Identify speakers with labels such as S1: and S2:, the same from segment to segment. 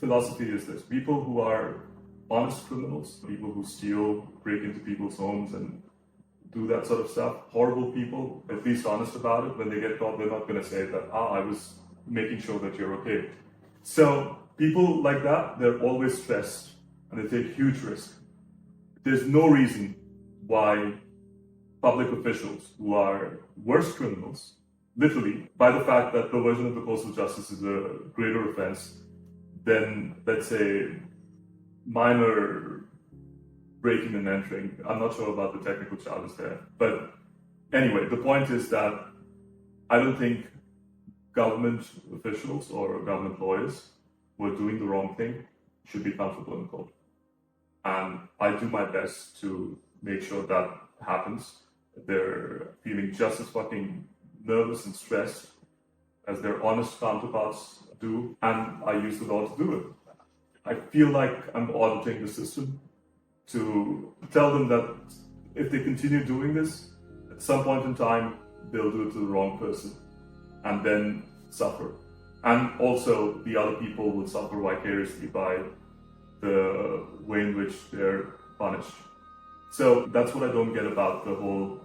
S1: philosophy is this: people who are honest criminals, people who steal, break into people's homes and do that sort of stuff, horrible people, at least honest about it, when they get caught, they're not going to say that, I was making sure that you're okay. So people like that, they're always stressed and they take huge risk. There's no reason why public officials who are worse criminals, literally, by the fact that perversion of the course of justice is a greater offense than, let's say, minor breaking and entering. I'm not sure about the technical charges there. But anyway, the point is that I don't think government officials or government lawyers who are doing the wrong thing should be comfortable in court. And I do my best to make sure that happens. They're feeling just as fucking nervous and stressed as their honest counterparts do, and I use the law to do it. I feel like I'm auditing the system to tell them that if they continue doing this, at some point in time, they'll do it to the wrong person and then suffer. And also, the other people will suffer vicariously by the way in which they're punished. So that's what I don't get about the whole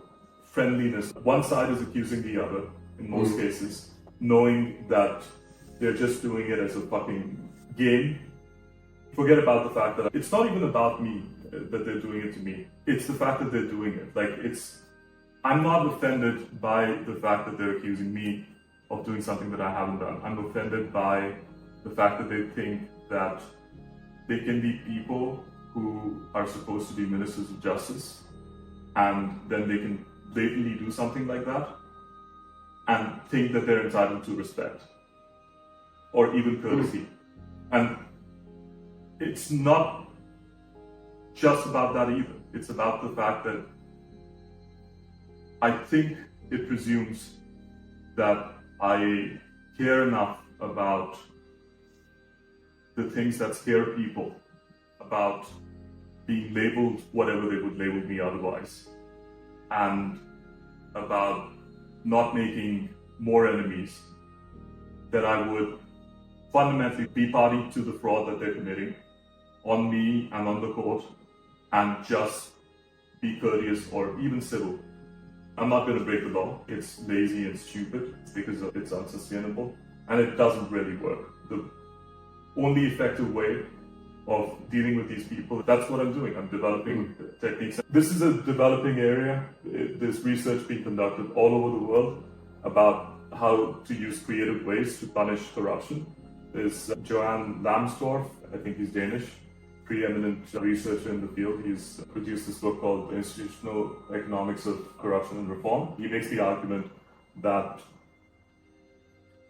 S1: friendliness. One side is accusing the other, in most cases, knowing that they're just doing it as a fucking game. Forget about the fact that it's not even about me that they're doing it to me. It's the fact that they're doing it. I'm not offended by the fact that they're accusing me of doing something that I haven't done. I'm offended by the fact that they think that they can be people who are supposed to be ministers of justice, and then they can blatantly do something like that and think that they're entitled to respect or even courtesy. And it's not just about that either. It's about the fact that I think it presumes that I care enough about the things that scare people, about being labeled whatever they would label me otherwise, and about not making more enemies, that I would fundamentally be party to the fraud that they're committing on me and on the court, and just be courteous or even civil. I'm not going to break the law. It's lazy and stupid because it's unsustainable and it doesn't really work. The only effective way of dealing with these people, that's what I'm doing. I'm developing techniques. This is a developing area. There's research being conducted all over the world about how to use creative ways to punish corruption. There's Johan Lambsdorff, I think he's Danish, preeminent researcher in the field. He's produced this book called Institutional Economics of Corruption and Reform. He makes the argument that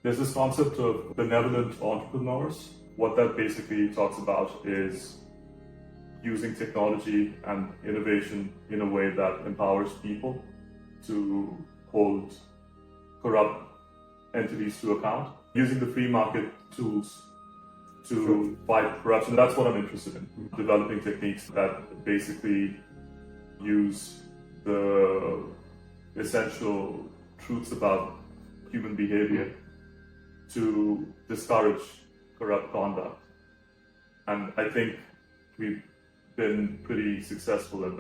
S1: there's this concept of benevolent entrepreneurs. What that basically talks about is using technology and innovation in a way that empowers people to hold corrupt entities to account, using the free market tools to fight corruption. That's what I'm interested in. Developing techniques that basically use the essential truths about human behavior to discourage corrupt conduct. And I think we've been pretty successful at that.